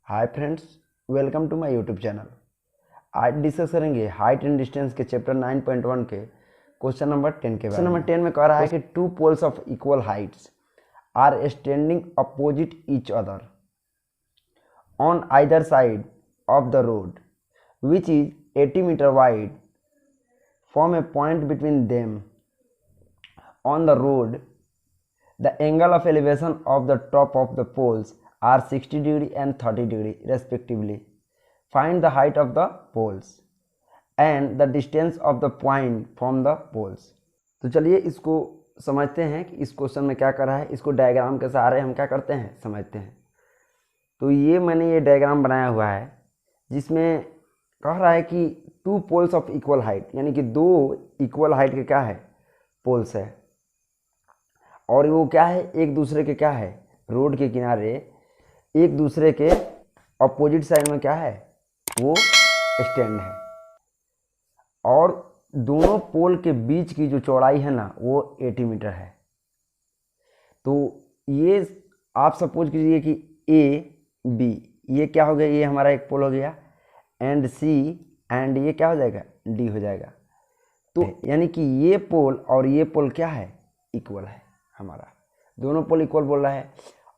Hi friends, welcome to my YouTube channel. आज discuss करेंगे height and distance के chapter 9.1 के क्वेश्चन नंबर 10 के बारे में। क्वेश्चन नंबर 10 में कह रहा है कि two poles of equal heights are standing opposite each other on either side of the road which is 80 meter wide form a point between them on the road. The angle of elevation of the top of the poles are 60 degree and 30 degree respectively. Find the height of the poles and the distance of the point from the poles. तो चलिए इसको समझते हैं कि इस question में क्या कर रहा है। इसको डायग्राम के सहारे हम क्या करते हैं समझते हैं। तो ये मैंने ये डायग्राम बनाया हुआ है जिसमें कह रहा है कि two poles of equal height, यानी कि दो इक्वल हाइट के क्या है पोल्स है, और वो क्या है एक दूसरे के क्या है रोड के किनारे एक दूसरे के अपोजिट साइड में क्या है वो स्टैंड है, और दोनों पोल के बीच की जो चौड़ाई है ना वो 80 मीटर है। तो ये आप सपोज कीजिए कि ए बी ये क्या हो गया, ये हमारा एक पोल हो गया, एंड सी एंड ये क्या हो जाएगा डी हो जाएगा। तो यानी कि ये पोल और ये पोल क्या है इक्वल है, हमारा दोनों पोल इक्वल बोल रहा है,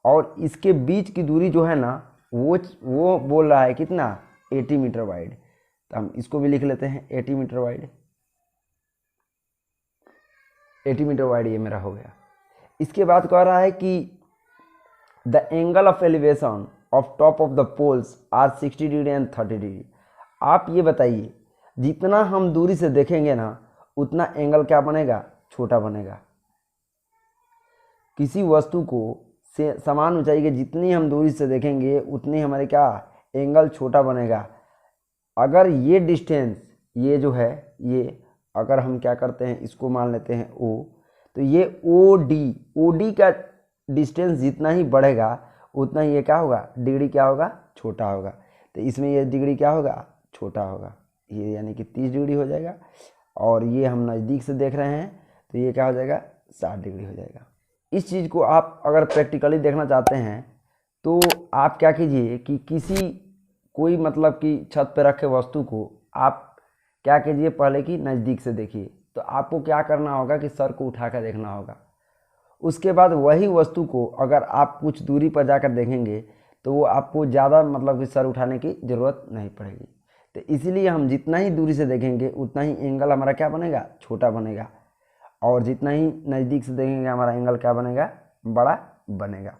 और इसके बीच की दूरी जो है ना वो बोल रहा है कितना 80 मीटर वाइड। तो हम इसको भी लिख लेते हैं 80 मीटर वाइड। 80 मीटर वाइड ये मेरा हो गया। इसके बाद कह रहा है कि the angle of elevation of top of the poles are 60 degree and 30 degree. आप ये बताइए जितना हम दूरी से देखेंगे ना उतना एंगल क्या बनेगा छोटा बनेगा। किसी वस्तु को से समान ऊंचाई के जितनी हम दूरी से देखेंगे उतनी हमारे क्या एंगल छोटा बनेगा। अगर ये डिस्टेंस ये जो है ये अगर हम क्या करते हैं इसको मान लेते हैं ओ, तो ये ओ डी का डिस्टेंस जितना ही बढ़ेगा उतना ही ये क्या होगा डिग्री क्या होगा छोटा होगा। तो इसमें ये डिग्री क्या होगा छोटा होगा, ये यानी कि 30 डिग्री हो जाएगा, और ये हम नज़दीक से देख रहे हैं तो ये क्या हो जाएगा 60 डिग्री हो जाएगा। इस चीज़ को आप अगर प्रैक्टिकली देखना चाहते हैं तो आप क्या कीजिए कि कोई मतलब कि छत पर रखे वस्तु को आप क्या कीजिए पहले कि नज़दीक से देखिए। तो आपको क्या करना होगा कि सर को उठा कर देखना होगा। उसके बाद वही वस्तु को अगर आप कुछ दूरी पर जाकर देखेंगे तो वो आपको ज़्यादा मतलब कि सर उठाने की ज़रूरत नहीं पड़ेगी। तो इसीलिए हम जितना ही दूरी से देखेंगे उतना ही एंगल हमारा क्या बनेगा छोटा बनेगा, और जितना ही नज़दीक से देखेंगे हमारा एंगल क्या बनेगा बड़ा बनेगा।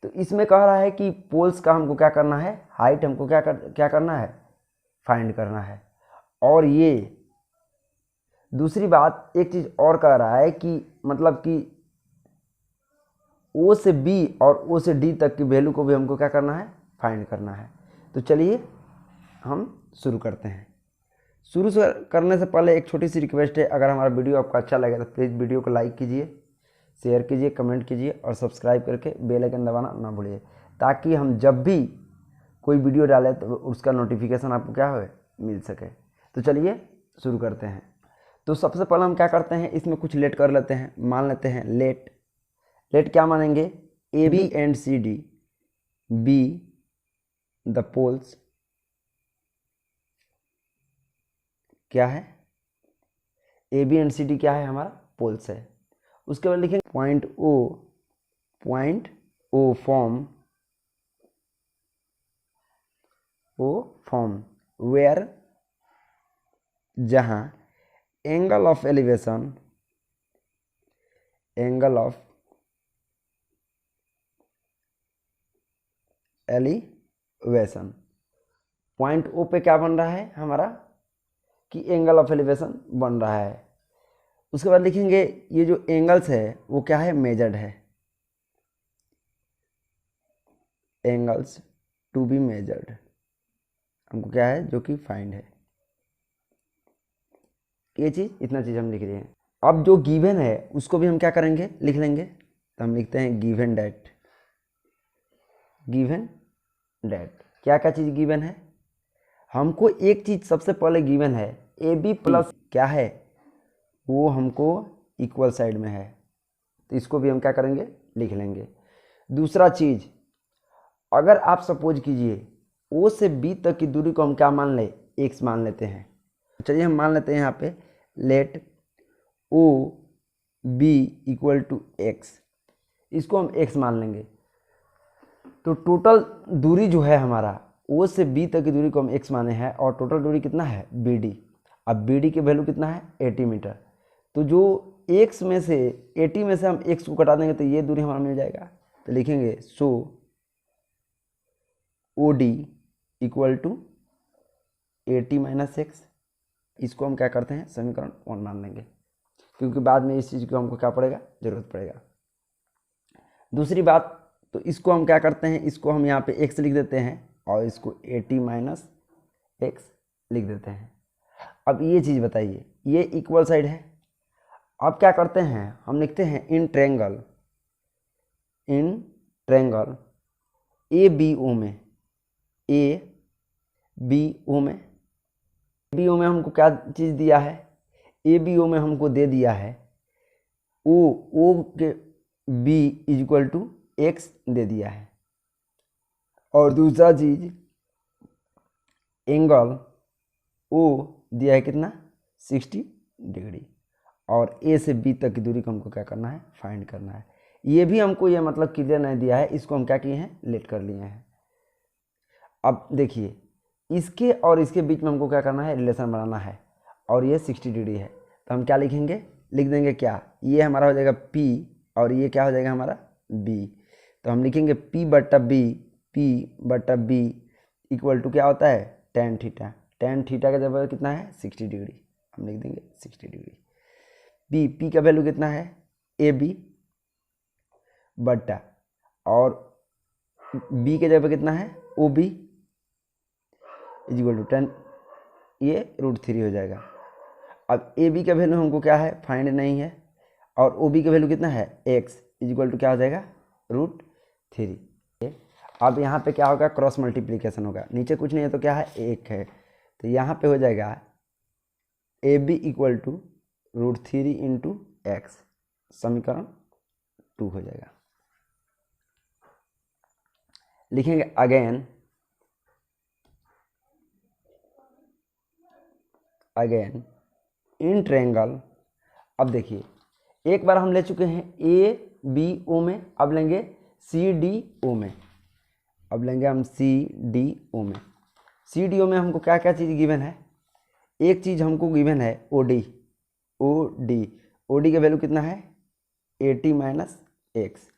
तो इसमें कह रहा है कि पोल्स का हमको क्या करना है हाइट हमको क्या करना है फाइंड करना है। और ये दूसरी बात एक चीज़ और कह रहा है कि मतलब कि ओ से बी और ओ से डी तक की वैल्यू को भी हमको क्या करना है फाइंड करना है। तो चलिए हम शुरू करते हैं। शुरू से करने से पहले एक छोटी सी रिक्वेस्ट है, अगर हमारा वीडियो आपको अच्छा लगे तो प्लीज़ वीडियो को लाइक कीजिए, शेयर कीजिए, कमेंट कीजिए और सब्सक्राइब करके बेल आइकन दबाना ना भूलिए, ताकि हम जब भी कोई वीडियो डालें तो उसका नोटिफिकेशन आपको क्या हो मिल सके। तो चलिए शुरू करते हैं। तो सबसे पहले हम क्या करते हैं इसमें कुछ लेट कर लेते हैं। मान लेते हैं लेट क्या मानेंगे A B and C D be the poles क्या है A B and C D क्या है हमारा पोल्स है। उसके बाद लिखेंगे पॉइंट ओ फॉर्म वेयर जहाँ angle of elevation point O पे क्या बन रहा है हमारा कि एंगल ऑफ एलिवेशन बन रहा है। उसके बाद लिखेंगे ये जो एंगल्स है वो क्या है मेजर्ड है, एंगल्स टू बी मेजर्ड हमको क्या है जो कि फाइंड है। ये चीज़ इतना चीज़ हम लिख रहे हैं। अब जो गिवन है उसको भी हम क्या करेंगे लिख लेंगे। तो हम लिखते हैं गिवन डैट क्या चीज़ गिवन है हमको। एक चीज़ सबसे पहले गिवन है ए बी प्लस क्या है वो हमको इक्वल साइड में है, तो इसको भी हम क्या करेंगे लिख लेंगे। दूसरा चीज़ अगर आप सपोज कीजिए ओ से बी तक की दूरी को हम क्या मान ले, एक्स मान लेते हैं। चलिए हम मान लेते हैं यहाँ पे let O B equal to x, इसको हम एक्स मान लेंगे। तो टोटल दूरी जो है हमारा ओ से बी तक की दूरी को हम एक्स माने हैं और टोटल दूरी कितना है बी डी। अब बी डी की वैल्यू कितना है 80 मीटर। तो जो एक्स में से 80 में से हम एक्स को घटा देंगे तो ये दूरी हमारा मिल जाएगा। तो लिखेंगे so O D equal to 80 minus x. इसको हम क्या करते हैं समीकरण 1 मान लेंगे, क्योंकि बाद में इस चीज़ को हमको क्या पड़ेगा जरूरत पड़ेगा। दूसरी बात, तो इसको हम क्या करते हैं, इसको हम यहाँ पे x लिख देते हैं और इसको 80 माइनस एक्स लिख देते हैं। अब ये चीज़ बताइए, ये इक्वल साइड है। अब क्या करते हैं हम लिखते हैं in triangle A B O में, ए बी ओ में हमको क्या चीज़ दिया है, ए बी ओ में हमको दे दिया है ओ के बी इक्वल टू एक्स दे दिया है। और दूसरा चीज एंगल ओ दिया है कितना 60 डिग्री। और ए से बी तक की दूरी को हमको क्या करना है फाइंड करना है। ये भी हमको ये मतलब क्लियर नहीं दिया है, इसको हम क्या किए हैं लेट कर लिए हैं। अब देखिए इसके और इसके बीच में हमको क्या करना है रिलेशन बनाना है और ये 60 डिग्री है। तो हम क्या लिखेंगे, लिख देंगे क्या, ये हमारा हो जाएगा P और ये क्या हो जाएगा हमारा B। तो हम लिखेंगे P बटा B इक्वल टू क्या होता है tan थीटा। tan थीटा का जगह कितना है 60 डिग्री, हम लिख देंगे 60 डिग्री। P का वैल्यू कितना है AB बटा और B के जगह कितना है OB इक्वल टू 10, ये √3 हो जाएगा। अब AB का वैल्यू हमको क्या है फाइंड नहीं है और OB का वैल्यू कितना है x इक्वल टू क्या हो जाएगा √3। अब यहाँ पे क्या होगा क्रॉस मल्टीप्लिकेशन होगा, नीचे कुछ नहीं है तो क्या है 1 है। तो यहाँ पे हो जाएगा AB equal to √3 into x, समीकरण 2 हो जाएगा। लिखेंगे अगेन इन ट्रायंगल। अब देखिए एक बार हम ले चुके हैं ABO में, अब लेंगे CDO में, अब लेंगे हम CDO में। CDO में हमको क्या क्या चीज़ गिवन है, एक चीज़ हमको गिवन है OD का वैल्यू कितना है 80 माइनस एक्स।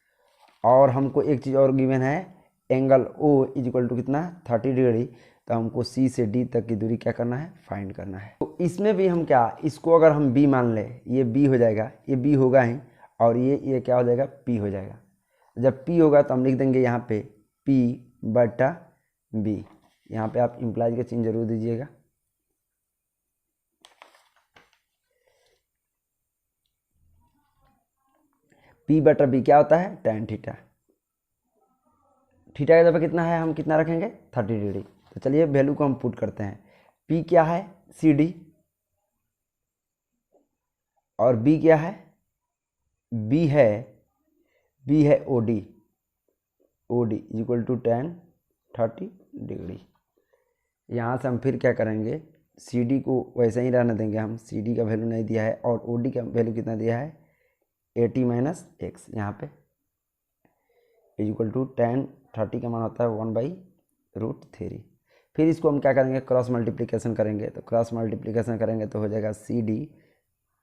और हमको एक चीज़ और गिवन है एंगल O इक्वल टू कितना 30 डिग्री। तो हमको C से D तक की दूरी क्या करना है फाइंड करना है। तो इसमें भी हम क्या, इसको अगर हम B मान ले, ये B हो जाएगा, ये B होगा ही और ये क्या हो जाएगा P हो जाएगा। जब P होगा तो हम लिख देंगे यहाँ पे P बटा B। यहाँ पे आप इम्प्लाइज का चिन्ह जरूर दीजिएगा। P बटा B क्या होता है tan थीटा। थीटा का जगह कितना है, हम कितना रखेंगे 30 डिग्री। तो चलिए वैल्यू को हम पुट करते हैं। P क्या है CD और B क्या है, B है OD equal to tan 30 degree. यहाँ से हम फिर क्या करेंगे CD को वैसे ही रहने देंगे, हम CD का वैल्यू नहीं दिया है और OD का वैल्यू कितना दिया है 80 माइनस एक्स। यहाँ पे इक्वल टू tan 30 का मान होता है 1/√3। फिर इसको हम क्या करेंगे क्रॉस मल्टीप्लिकेशन करेंगे। तो क्रॉस मल्टीप्लिकेशन करेंगे तो हो जाएगा CD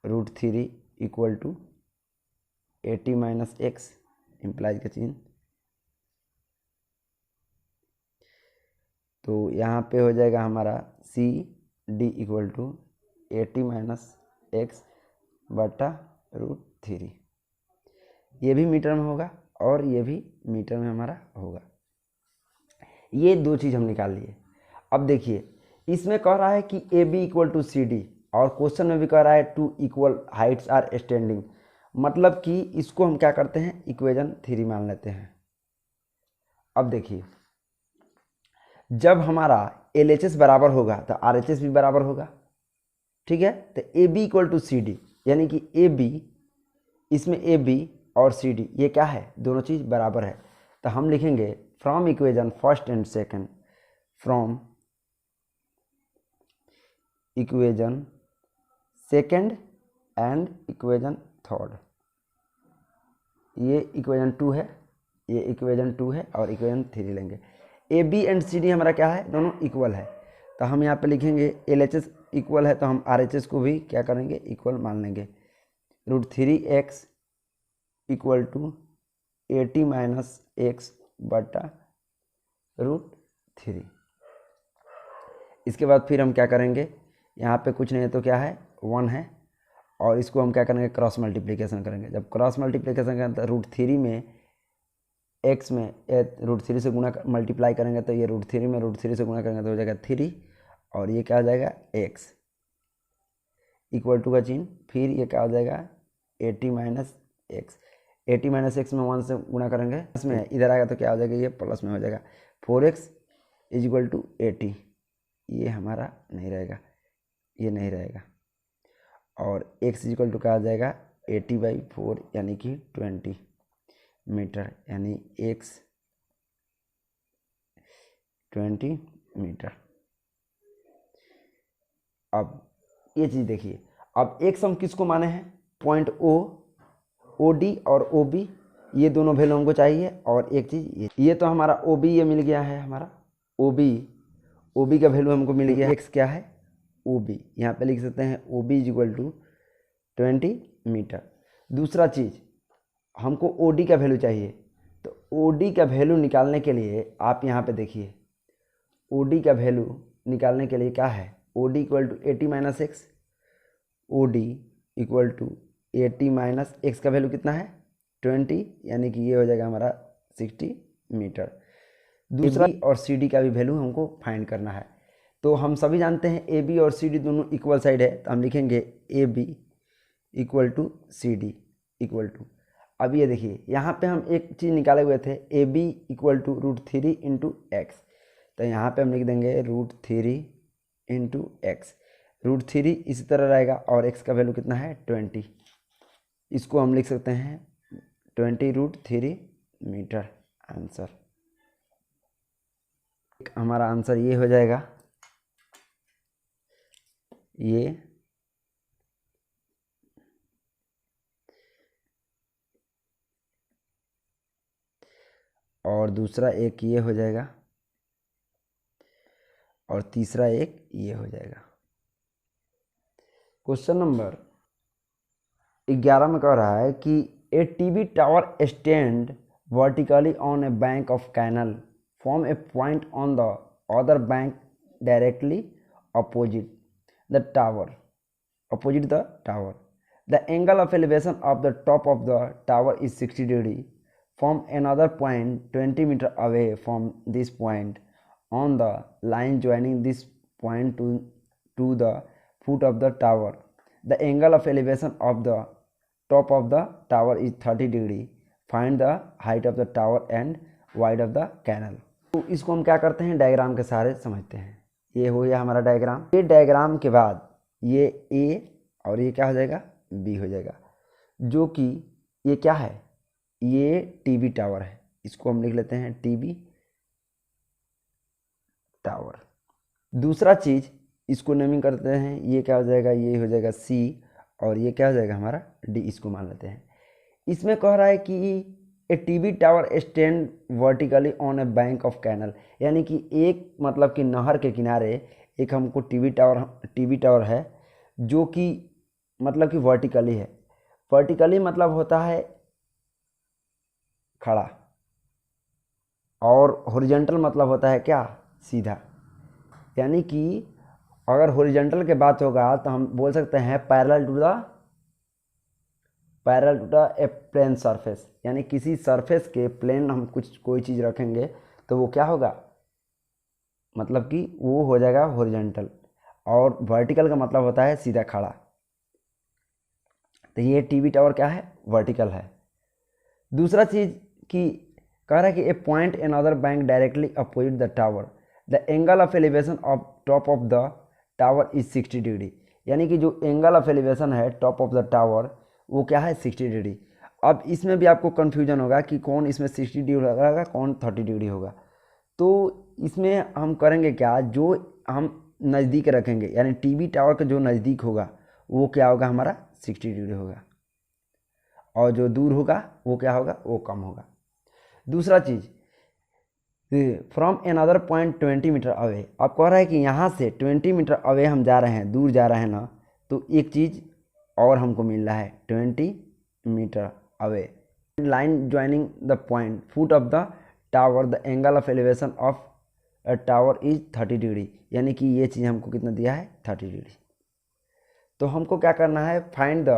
√3 equal to 80 minus x, implies का चिन्ह। तो यहाँ पे हो जाएगा हमारा CD equal to 80 minus x बटा √3। ये भी मीटर में होगा और ये भी मीटर में हमारा होगा। ये दो चीज़ हम निकाल लिए। अब देखिए इसमें कह रहा है कि AB इक्वल टू CD और क्वेश्चन में भी कह रहा है 2 इक्वल हाइट्स आर स्टैंडिंग, मतलब कि इसको हम क्या करते हैं इक्वेशन 3 मान लेते हैं। अब देखिए जब हमारा LHS बराबर होगा तो RHS भी बराबर होगा, ठीक है। तो AB इक्वल टू CD यानी कि AB, इसमें AB और CD ये क्या है दोनों चीज़ बराबर है। तो हम लिखेंगे from equation first and second, from equation second and equation third. ये इक्वेशन 2 है, ये इक्वेशन 2 है और इक्वेशन 3 लेंगे। A B and C D हमारा क्या है, दोनों इक्वल है, तो हम यहाँ पे लिखेंगे एल एच एस इक्वल है, तो हम आर एच एस को भी क्या करेंगे, इक्वल मान लेंगे। √3x equal to 80 minus x बटा √3। इसके बाद फिर हम क्या करेंगे, यहाँ पे कुछ नहीं है तो क्या है, 1 है, और इसको हम क्या करेंगे, क्रॉस मल्टीप्लिकेशन करेंगे। जब क्रॉस मल्टीप्लिकेशन करेंगे तो √3 में x में √3 से गुणा मल्टीप्लाई करेंगे तो ये √3 में √3 से गुणा करेंगे तो हो जाएगा 3, और ये क्या हो जाएगा x इक्वल टू का चिन्ह, फिर ये क्या हो जाएगा 80 माइनस एक्स। 80 माइनस एक्स में 1 से गुणा करेंगे, इसमें इधर आएगा तो क्या हो जाएगा, ये प्लस में हो जाएगा। 4x इज इक्वल टू 80, ये हमारा नहीं रहेगा, ये नहीं रहेगा, और x इज इक्वल टू क्या आ जाएगा 80/4 यानी कि 20 मीटर, यानी x 20 मीटर। अब ये चीज़ देखिए, अब x हम किसको माने हैं, पॉइंट ओ डी और ओ बी, ये दोनों वैल्यू हमको चाहिए। और एक चीज़ ये तो हमारा ओ बी ये मिल गया है, हमारा ओ बी का वैल्यू हमको मिल गया। x क्या है, ओ बी, यहाँ पे लिख सकते हैं O B is equal to 20 meter. दूसरा चीज़ हमको ओ डी का वैल्यू चाहिए, तो ओ डी का वैल्यू निकालने के लिए आप यहाँ पे देखिए, ओ डी का वैल्यू निकालने के लिए क्या है, O D equal to 80 minus x, O D equal to 80 minus x का वैल्यू कितना है 20, यानी कि ये हो जाएगा हमारा 60 मीटर। दूसरा और सी डी का भी वैल्यू हमको फाइंड करना है। तो हम सभी जानते हैं ए बी और सी डी दोनों इक्वल साइड है, तो हम लिखेंगे A B equal to C D equal to, अब ये देखिए यहाँ पे हम एक चीज़ निकाले हुए थे, A B equal to √3 into x, तो यहाँ पे हम लिख देंगे √3 इंटू एक्स। √3 इसी तरह रहेगा और x का वैल्यू कितना है 20, इसको हम लिख सकते हैं 20√3 मीटर आंसर। हमारा आंसर ये हो जाएगा, ये और दूसरा एक ये हो जाएगा और तीसरा एक ये हो जाएगा। क्वेश्चन नंबर 11 में कह रहा है कि a TV tower stand vertically on a bank of canal from a point on the other bank directly opposite the tower. The angle of elevation of the top of the tower is 60 degree from another point 20 meter away from this point on the line joining this point to the foot of the tower. The angle of elevation of the top of the tower is 30 degree. Find the height of the tower and width of the canal. तो इसको हम क्या करते हैं, diagram के सहारे समझते हैं। ये हो गया हमारा डायग्राम। ये डायग्राम के बाद ये ए और ये क्या हो जाएगा, बी हो जाएगा, जो कि ये क्या है, ये टीवी टावर है, इसको हम लिख लेते हैं टीवी टावर। दूसरा चीज इसको नेमिंग करते हैं, ये क्या हो जाएगा, ये हो जाएगा सी और ये क्या हो जाएगा हमारा डी, इसको मान लेते हैं। इसमें कह रहा है कि a TV tower stand vertically on a bank of canal, यानी कि एक मतलब कि नहर के किनारे एक हमको टीवी टावर है जो कि मतलब कि वर्टिकली है। वर्टिकली मतलब होता है खड़ा, और हॉरिजॉन्टल मतलब होता है क्या, सीधा। यानी कि अगर हॉरिजॉन्टल के बात होगा तो हम बोल सकते हैं parallel to a plane surface, यानी किसी सरफेस के प्लेन हम कोई चीज़ रखेंगे तो वो क्या होगा, मतलब कि वो हो जाएगा हॉरिजॉन्टल, और वर्टिकल का मतलब होता है सीधा खड़ा। तो ये टीवी टावर क्या है, वर्टिकल है। दूसरा चीज़ कि कह रहा है कि a point in other bank directly opposite the tower, the angle of elevation of top of the tower is 60 degree, यानी कि जो एंगल ऑफ एलिवेशन है टॉप ऑफ द टावर वो क्या है 60 डिग्री। अब इसमें भी आपको कन्फ्यूजन होगा कि कौन इसमें 60 डिग्री होगा, कौन 30 डिग्री होगा। तो इसमें हम करेंगे क्या, जो हम नज़दीक रखेंगे यानी टीवी टावर का जो नज़दीक होगा वो क्या होगा, हमारा 60 डिग्री होगा, और जो दूर होगा वो क्या होगा, वो कम होगा। दूसरा चीज़, from another point 20 metre away, आप कह रहा है कि यहाँ से 20 मीटर अवे हम जा रहे हैं, दूर जा रहे हैं ना, तो एक चीज़ और हमको मिल रहा है 20 metre away. Line joining the point foot of the tower, the angle of elevation of a tower is 30 degree, यानी कि ये चीज़ हमको कितना दिया है, 30 डिग्री। तो हमको क्या करना है, find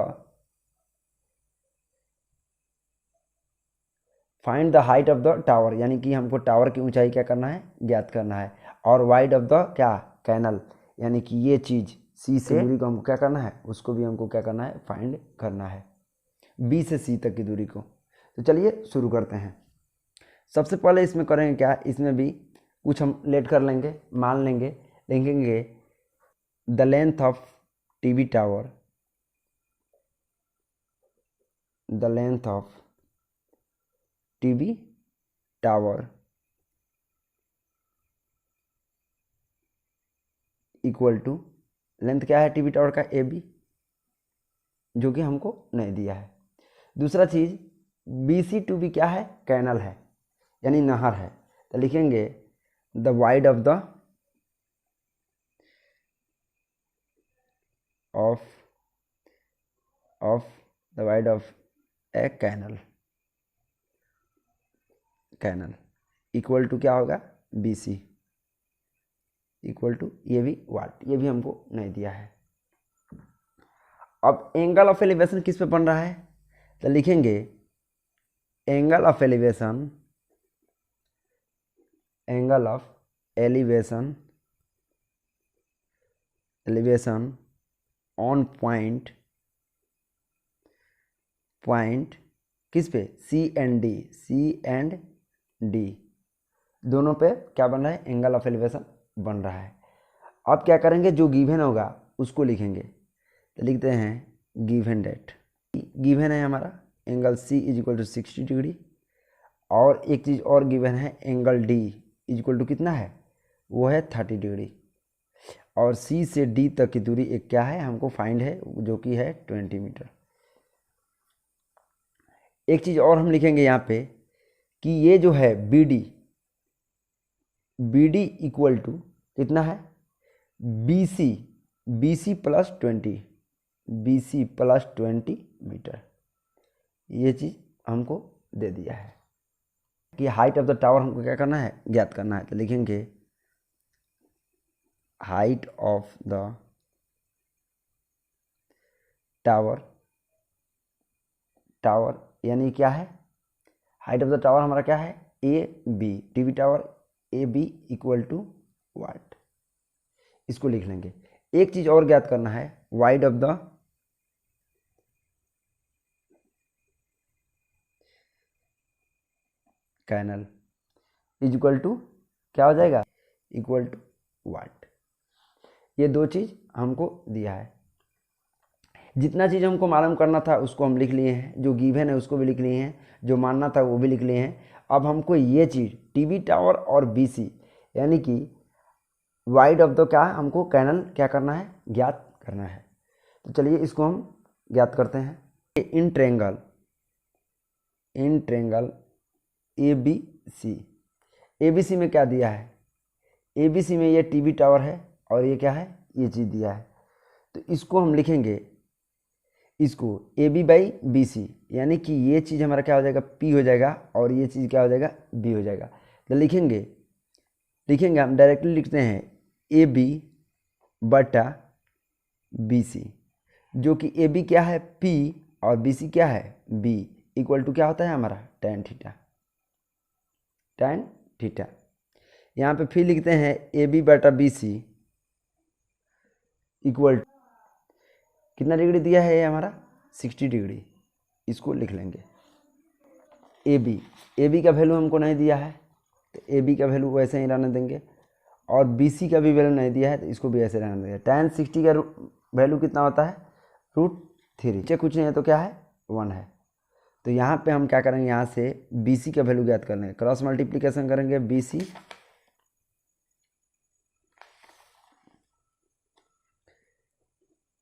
the height of the tower, यानी कि हमको टावर की ऊंचाई क्या करना है, ज्ञात करना है। और वाइड ऑफ द क्या, कैनल, यानी कि ये चीज़ सी से दूरी को हमको क्या करना है, उसको भी हमको क्या करना है, फाइंड करना है, बी से सी तक की दूरी को। तो चलिए शुरू करते हैं। सबसे पहले इसमें करेंगे क्या, इसमें भी कुछ हम लेट कर लेंगे, मान लेंगे, लिखेंगे the length of TV tower, the length of TV tower equal to, length क्या है टीवी टावर का, ए बी, जो कि हमको नहीं दिया है। दूसरा चीज़, बी सी टू बी क्या है, कैनल है यानी नहर है, तो लिखेंगे the wide of the wide of a canal equal to क्या होगा, बी सी इक्वल टू, ये भी वाट, ये भी हमको नहीं दिया है। अब एंगल ऑफ एलिवेशन किस पे बन रहा है, तो लिखेंगे angle of elevation on point किस पे, सी एंड डी, दोनों पे क्या बन रहा है, एंगल ऑफ एलिवेशन बन रहा है। अब क्या करेंगे, जो गिवन होगा उसको लिखेंगे, तो लिखते हैं गिवन डेट, गिवन है हमारा angle C is equal to 60 degree, और एक चीज़ और गिवन है angle D is equal to कितना है, वो है 30 डिग्री, और सी से डी तक की दूरी एक क्या है, हमको फाइंड है, जो कि है 20 मीटर। एक चीज़ और हम लिखेंगे यहाँ पे कि ये जो है बी डी इक्वल टू कितना है, बी सी प्लस 20 मीटर, ये चीज़ हमको दे दिया है कि हाइट ऑफ द टावर हमको क्या करना है, ज्ञात करना है। तो लिखेंगे हाइट ऑफ द टावर यानी क्या है, हाइट ऑफ द टावर हमारा क्या है, A B, TV tower A B equal to what, इसको लिख लेंगे। एक चीज़ और ज्ञात करना है, wide of the canal is equal to क्या हो जाएगा, इक्वल टू वाट। ये दो चीज़ हमको दिया है। जितना चीज़ हमको मालूम करना था उसको हम लिख लिए हैं, जो गिवन है उसको भी लिख लिए हैं, जो मानना था वो भी लिख लिए हैं। अब हमको ये चीज़ टीवी टावर और बीसी यानी कि वाइड ऑफ द क्या है, हमको कैनल क्या करना है, ज्ञात करना है। तो चलिए इसको हम ज्ञात करते हैं। In triangle A B C में क्या दिया है, ए बी सी में ये टीवी टावर है और ये क्या है, ये चीज़ दिया है। तो इसको हम लिखेंगे, इसको A B by B C, यानी कि ये चीज़ हमारा क्या हो जाएगा, पी हो जाएगा, और ये चीज़ क्या हो जाएगा, बी हो जाएगा। तो लिखेंगे हम डायरेक्टली लिखते हैं ए बी बटा बी सी, जो कि ए बी क्या है, पी, और बी सी क्या है, बी, इक्वल टू क्या होता है हमारा, tan थीटा। यहाँ पे फिर लिखते हैं ए बी बटा बी सी इक्वल कितना डिग्री दिया है, ये हमारा 60 डिग्री, इसको लिख लेंगे। ए बी का वैल्यू हमको नहीं दिया है, तो ए बी का वैल्यू वैसे ही रहने देंगे, और बी सी का भी वैल्यू नहीं दिया है, तो इसको भी ऐसे रहने देंगे। tan 60 का वैल्यू कितना होता है, √3, कुछ नहीं है तो क्या है, 1 है। तो यहाँ पे हम क्या करेंगे, यहाँ से BC का वैल्यू ज्ञात कर लेंगे, क्रॉस मल्टीप्लिकेशन करेंगे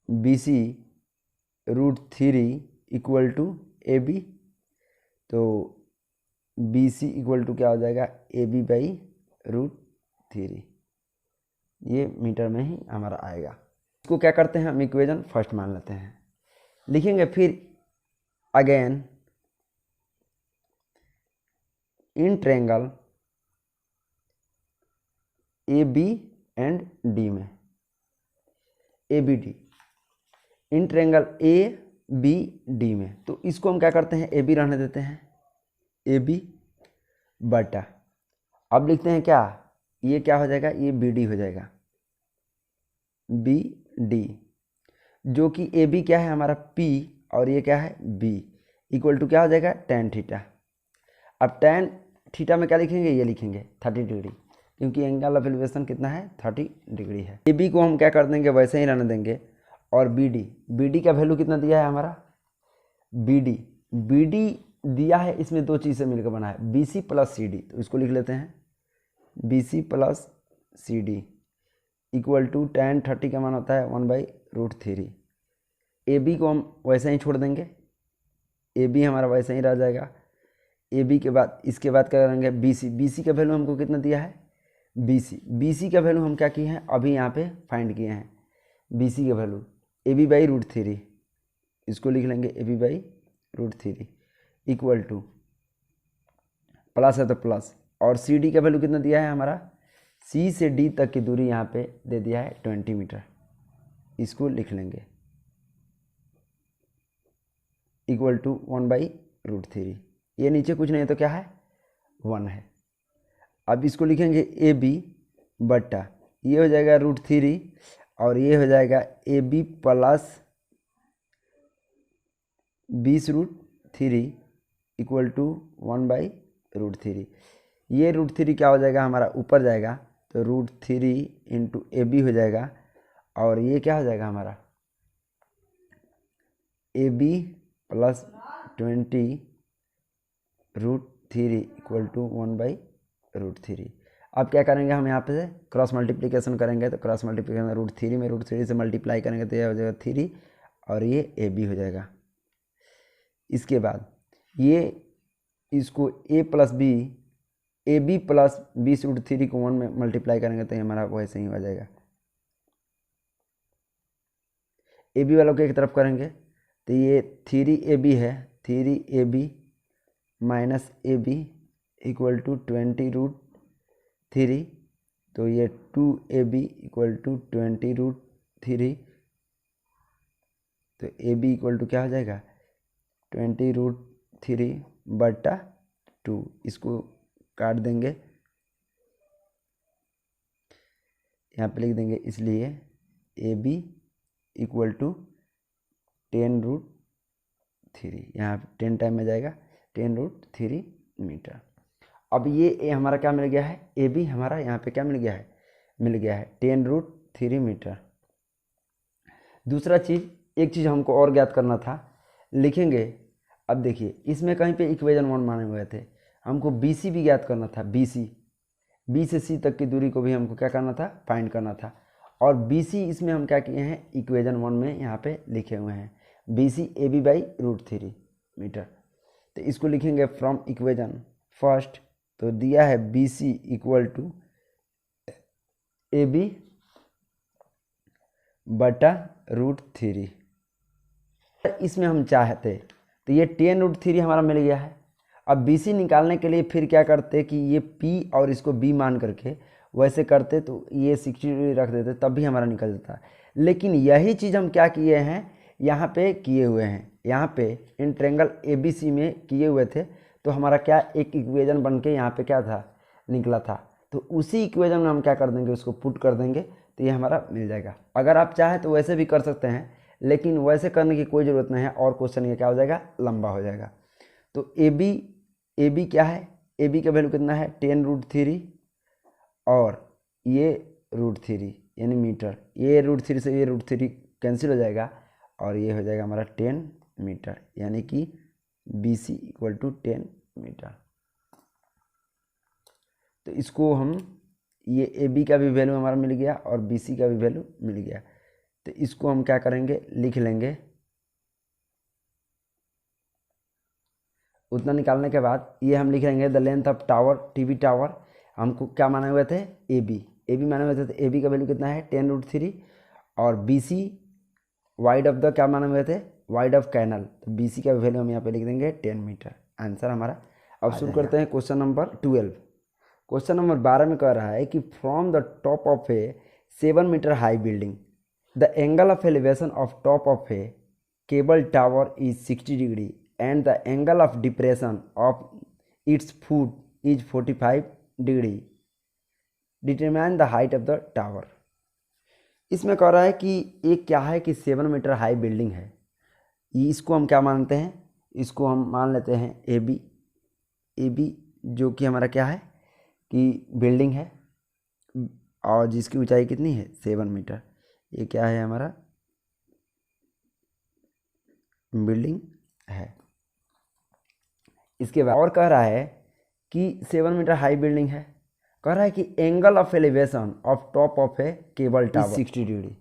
BC √3 इक्वल टू AB। तो BC इक्वल टू क्या हो जाएगा, AB/√3, ये मीटर में ही हमारा आएगा। इसको क्या करते हैं, हम इक्वेशन फर्स्ट मान लेते हैं, लिखेंगे फिर again in triangle AB and D में, ABD इन ट्रायंगल ABD में। तो इसको हम क्या करते हैं, AB रहने देते हैं, AB बटा, अब लिखते हैं क्या, ये क्या हो जाएगा, ये BD हो जाएगा, BD, जो कि AB क्या है हमारा P और ये क्या है B, इक्वल टू क्या हो जाएगा tan थीटा। अब tan थीटा में क्या लिखेंगे, ये लिखेंगे 30 डिग्री, क्योंकि एंगल ऑफ एलिवेशन कितना है, 30 डिग्री है। AB को हम क्या कर देंगे, वैसे ही रहने देंगे, और BD का वैल्यू कितना दिया है हमारा, BD दिया है, इसमें दो चीज़ से मिलकर बना है, BC प्लस CD, तो इसको लिख लेते हैं BC plus CD equal to tan 30 का मान होता है 1/√3। AB को हम वैसे ही छोड़ देंगे, AB हमारा वैसे ही रह जाएगा। AB के बाद इसके बाद क्या करेंगे, BC का वैल्यू हमको कितना दिया है, BC का वैल्यू हम क्या किए हैं, अभी यहाँ पे फाइंड किए हैं, BC का वैल्यू AB/√3, इसको लिख लेंगे AB/√3 इक्वल टू, प्लस है तो प्लस, और CD का वैल्यू कितना दिया है हमारा, C से D तक की दूरी यहाँ पे दे दिया है 20 मीटर, इसको लिख लेंगे इक्वल टू 1/√3, ये नीचे कुछ नहीं है तो क्या है 1 है। अब इसको लिखेंगे AB बटा, ये हो जाएगा √3 और ये हो जाएगा AB प्लस 20√3 इक्वल टू 1/√3। ये √3 क्या हो जाएगा हमारा, ऊपर जाएगा तो √3 इंटू AB हो जाएगा, और ये क्या हो जाएगा हमारा AB प्लस 20√3 इक्वल टू 1/√3। अब क्या करेंगे, हम यहाँ पे क्रॉस मल्टीप्लिकेशन करेंगे, तो क्रॉस मल्टीप्लिकेशन √3 में √3 से मल्टीप्लाई करेंगे तो यह हो जाएगा 3 और ये AB हो जाएगा। इसके बाद ये इसको A plus B, AB plus 20√3 को 1 में मल्टीप्लाई करेंगे तो ये हमारा वैसे ही हो जाएगा। AB वालों को एक तरफ करेंगे तो ये 3AB है, 3AB minus AB equal to 20√3, तो ये 2AB इक्वल टू 20√3, तो AB इक्वल टू क्या हो जाएगा 20√3 बटा 2, इसको काट देंगे, यहाँ पे लिख देंगे, इसलिए AB इक्वल टू 10√3, यहाँ 10 टाइम में जाएगा 10√3 मीटर। अब ये हमारा क्या मिल गया है, AB हमारा यहाँ पे क्या मिल गया है 10√3 मीटर। दूसरा चीज़, एक चीज़ हमको और ज्ञात करना था, लिखेंगे। अब देखिए इसमें कहीं पे इक्वेशन 1 माने हुए थे, हमको BC भी ज्ञात करना था, B से C तक की दूरी को भी हमको क्या करना था, फाइंड करना था, और BC इसमें हम क्या किए हैं, इक्वेशन 1 में यहाँ पे लिखे हुए हैं BC AB/√3 मीटर। तो इसको लिखेंगे फ्रॉम इक्वेशन फर्स्ट, तो दिया है BC इक्वल टू AB बटा √3। इसमें हम चाहते तो ये 10√3 हमारा मिल गया है। अब BC निकालने के लिए फिर क्या करते कि ये P और इसको B मान करके वैसे करते, तो ये 60 डिग्री रख देते, तब भी हमारा निकल जाता। लेकिन यही चीज़ हम क्या किए हैं, यहाँ पे किए हुए हैं, यहाँ पे इन ट्रायंगल ABC में किए हुए थे, तो हमारा क्या एक इक्वेशन बन के यहाँ पे क्या था, निकला था। तो उसी इक्वेशन में हम क्या कर देंगे, उसको पुट कर देंगे, तो ये हमारा मिल जाएगा। अगर आप चाहें तो वैसे भी कर सकते हैं, लेकिन वैसे करने की कोई ज़रूरत नहीं है, और क्वेश्चन ये क्या हो जाएगा, लंबा हो जाएगा। तो AB क्या है, AB का वैल्यू कितना है 10√3, और ये √3 यानी मीटर, ये √3 से ये √3 कैंसिल हो जाएगा, और ये हो जाएगा हमारा 10 मीटर, यानी कि BC इक्वल टू 10 मीटर। तो इसको हम ये AB का भी वैल्यू हमारा मिल गया और BC का भी वैल्यू मिल गया। तो इसको हम क्या करेंगे, लिख लेंगे। उतना निकालने के बाद ये हम लिख लेंगे the length of tower, TV tower हमको क्या माने हुए थे, AB माने हुए थे। तो AB का वैल्यू कितना है 10√3 और BC वाइड ऑफ द क्या माने हुए थे, वाइड ऑफ कैनल। तो BC का वैल्यू हम यहाँ पे लिख देंगे 10 मीटर। आंसर हमारा। अब शुरू करते हैं क्वेश्चन नंबर 12। क्वेश्चन नंबर 12 में कह रहा है कि from the top of a 7 meter high building the angle of elevation of top of a cable tower is 60 degree and the angle of depression of its foot is 45 degree. Determine the height of the tower. इसमें कह रहा है कि एक क्या है कि 7 meter high building है। इसको हम क्या मानते हैं, इसको हम मान लेते हैं AB जो कि हमारा क्या है कि बिल्डिंग है और जिसकी ऊंचाई कितनी है 7 मीटर। ये क्या है हमारा बिल्डिंग है। इसके बाद और कह रहा है कि 7 मीटर हाई बिल्डिंग है। कह रहा है कि angle of elevation of top of a cable tower 60 degree,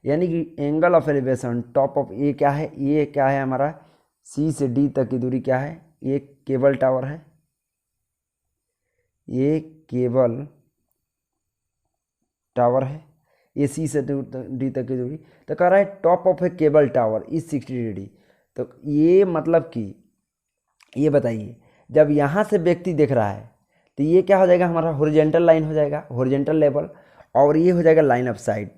यानी कि angle of elevation top of ये क्या है, ये क्या है हमारा C से D तक की दूरी क्या है, ये केबल टावर है, ये केबल टावर है, ये C से D तक की दूरी। तो कह रहा है top of a cable tower is 60 degree. तो ये मतलब कि ये बताइए जब यहाँ से व्यक्ति देख रहा है तो ये क्या हो जाएगा हमारा हॉरिजॉन्टल लाइन हो जाएगा, हॉरिजॉन्टल लेवल, और ये हो जाएगा लाइन ऑफ साइट।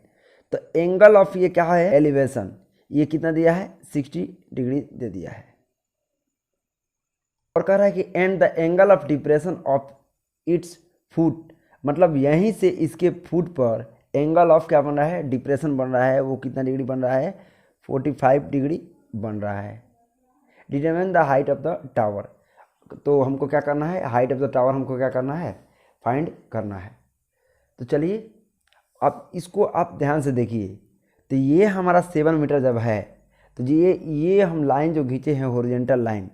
तो एंगल ऑफ ये क्या है एलिवेशन, ये कितना दिया है 60 डिग्री दे दिया है। और कह रहा है कि and the angle of depression of its foot, मतलब यहीं से इसके फुट पर एंगल ऑफ क्या बन रहा है, डिप्रेशन बन रहा है, वो कितना डिग्री बन रहा है 45 डिग्री बन रहा है। Determine the height of the tower, तो हमको क्या करना है, हाइट ऑफ द टावर हमको क्या करना है, फाइंड करना है। तो चलिए अब इसको आप ध्यान से देखिए। तो ये हमारा 7 मीटर जब है तो ये हम लाइन जो खींचे हैं हॉरिजॉन्टल लाइन,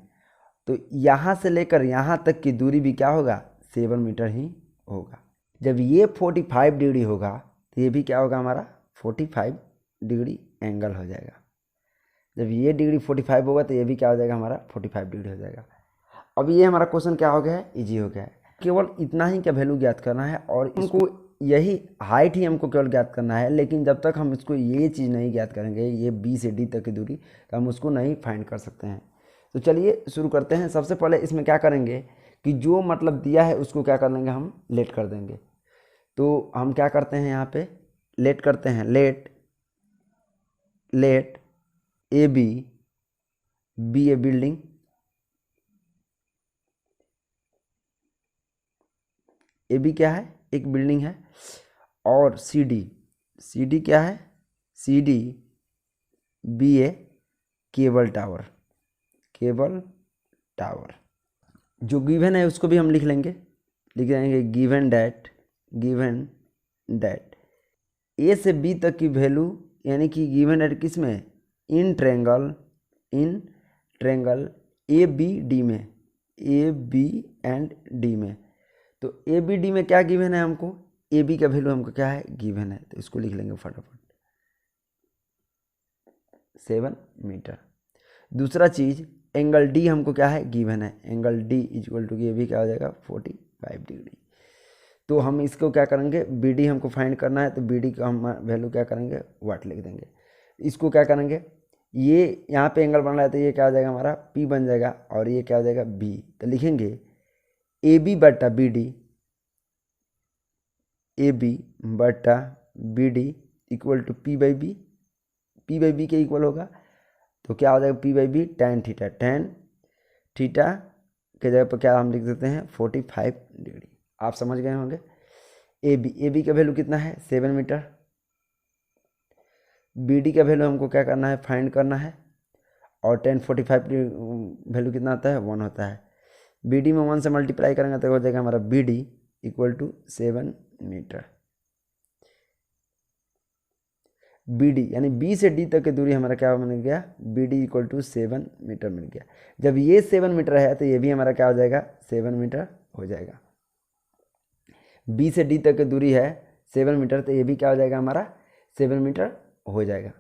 तो यहाँ से लेकर यहाँ तक की दूरी भी क्या होगा 7 मीटर ही होगा। जब ये 45 डिग्री होगा तो ये भी क्या होगा हमारा 45 डिग्री एंगल हो जाएगा। जब ये डिग्री 45 होगा तो ये भी क्या हो जाएगा हमारा 45 डिग्री हो जाएगा। अब ये हमारा क्वेश्चन क्या हो गया है, इजी हो गया है। केवल इतना ही का वैल्यू ज्ञात करना है और इसको यही हाइट ही हमको केवल ज्ञात करना है। लेकिन जब तक हम इसको ये चीज़ नहीं ज्ञात करेंगे, ये B से D तक की दूरी, तो हम उसको नहीं फाइंड कर सकते हैं। तो चलिए शुरू करते हैं। सबसे पहले इसमें क्या करेंगे कि जो मतलब दिया है उसको क्या कर लेंगे, हम लेट कर देंगे। तो हम क्या करते हैं यहाँ पे लेट करते हैं, लेट AB बी ए बिल्डिंग, AB क्या है एक बिल्डिंग है, और CD क्या है, CD बी ए केबल टावर जो गिवन है उसको भी हम लिख लेंगे गिवन डैट A से B तक की वैल्यू, यानी कि गिवन डैट किस में, इन ट्रेंगल ABD में, AB एंड D में। तो ABD में क्या गिवन है हमको, AB का वैल्यू हमको क्या है गिवन है, तो इसको लिख लेंगे फटाफट 7 मीटर। दूसरा चीज़ एंगल D हमको क्या है गिवन है, एंगल D इक्वल टू ये भी क्या हो जाएगा 45 डिग्री। तो हम इसको क्या करेंगे, BD हमको फाइंड करना है, तो BD का हम वैल्यू क्या करेंगे वाट लिख देंगे। इसको क्या करेंगे, ये यहाँ पे एंगल बन रहा है तो ये क्या हो जाएगा हमारा P बन जाएगा, और ये क्या हो जाएगा B। तो लिखेंगे AB बटा BD equal to P by B के इक्वल होगा। तो क्या हो जाएगा P by B tan theta के जगह पर क्या हम लिख देते हैं 45 डिग्री। आप समझ गए होंगे। AB का वैल्यू कितना है 7 मीटर, BD का वैल्यू हमको क्या करना है फाइंड करना है, और tan 45 वैल्यू कितना आता है 1 होता है। BD में 1 से मल्टीप्लाई करेंगे तो हो जाएगा हमारा BD equal to 7 metre. B D यानी बी से डी तक की दूरी हमारा क्या मिल गया, B D equal to 7 metre मिल गया। जब ये 7 मीटर है तो ये भी हमारा क्या हो जाएगा, 7 मीटर हो जाएगा। बी से डी तक की दूरी है 7 मीटर, तो ये भी क्या हो जाएगा हमारा 7 मीटर हो जाएगा।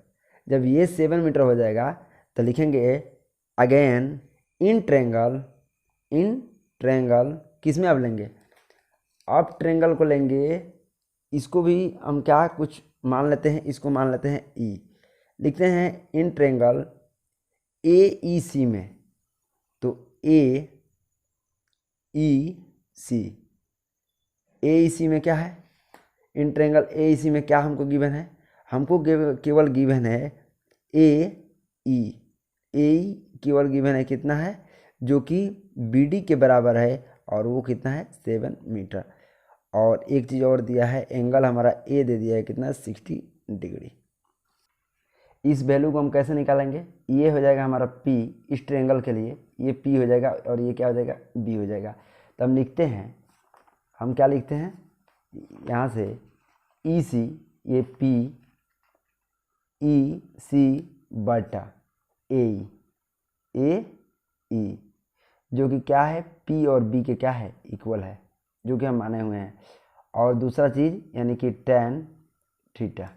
जब ये 7 मीटर हो जाएगा तो लिखेंगे अगेन इन ट्रेंगल किस में अब लेंगे, अब ट्रेंगल को लेंगे, इसको भी हम क्या कुछ मान लेते हैं, इसको मान लेते हैं ई, लिखते हैं इन ट्रेंगल ए ई सी में, तो ए ई सी में क्या है, इन ट्रेंगल ए ई सी में क्या हमको गिवन है, हमको केवल गिवन है ए ई केवल गिवन है कितना है, जो कि बी डी के बराबर है, और वो कितना है 7 मीटर। और एक चीज़ और दिया है, एंगल हमारा ए दे दिया है कितना 60 डिग्री। इस वैल्यू को हम कैसे निकालेंगे, ये हो जाएगा हमारा P इस ट्रेंगल के लिए, ये P हो जाएगा और ये क्या हो जाएगा B हो जाएगा। तो हम लिखते हैं, हम क्या लिखते हैं यहाँ से EC, ये P EC बटा AE जो कि क्या है P और B के क्या है इक्वल है, जो कि हम माने हुए हैं। और दूसरा चीज़ यानी कि tan थीटा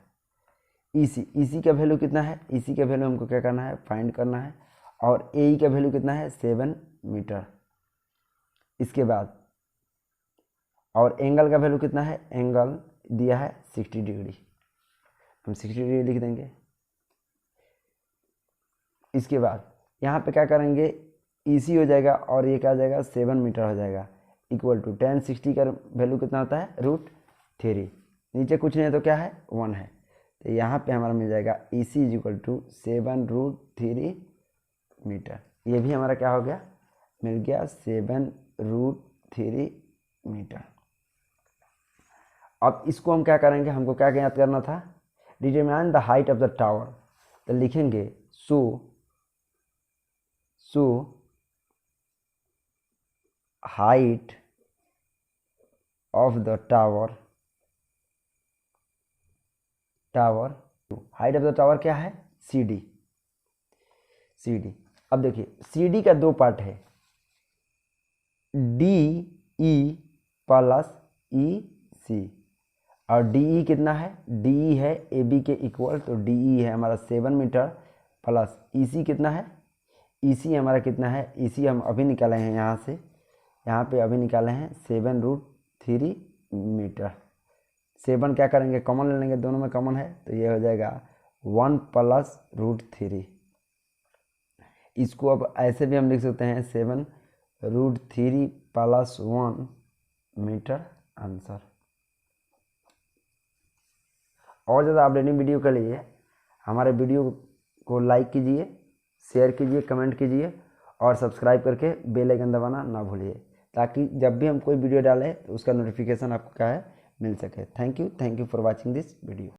EC का वैल्यू कितना है, EC का वैल्यू हमको क्या करना है फाइंड करना है, और AE का वैल्यू कितना है 7 मीटर। इसके बाद और एंगल का वैल्यू कितना है, एंगल दिया है 60 डिग्री, हम 60 डिग्री लिख देंगे। इसके बाद यहाँ पे क्या करेंगे, EC हो जाएगा और ये क्या हो जाएगा 7 मीटर हो जाएगा, इक्वल टू tan 60 का वैल्यू कितना होता है √3, नीचे कुछ नहीं है तो क्या है 1 है, तो यहाँ पे हमारा मिल जाएगा EC is equal to 7√3 meter. ये भी हमारा क्या हो गया, मिल गया 7√3 मीटर। अब इसको हम क्या करेंगे, हमको क्या याद करना था, determine the height of the tower, तो लिखेंगे so height of the tower height of the tower क्या है CD। अब देखिए CD का 2 पार्ट है, DE प्लस EC, और DE कितना है, DE है AB के इक्वल, तो DE है हमारा 7 मीटर प्लस EC कितना है, EC हमारा कितना है, EC हम अभी निकाले हैं यहाँ से, यहाँ पे अभी निकाले हैं 7√3 मीटर। 7 क्या करेंगे कॉमन ले लेंगे, दोनों में कॉमन है, तो ये हो जाएगा 1 प्लस √3। इसको अब ऐसे भी हम लिख सकते हैं 7√3 प्लस 1 मीटर आंसर। और ज़्यादा अपडेटिंग वीडियो के लिए हमारे वीडियो को लाइक कीजिए, शेयर कीजिए, कमेंट कीजिए, और सब्सक्राइब करके बेल आइकन दबाना ना भूलिए, ताकि जब भी हम कोई वीडियो डालें तो उसका नोटिफिकेशन आपको क्या है मिल सके। Thank you for watching this video.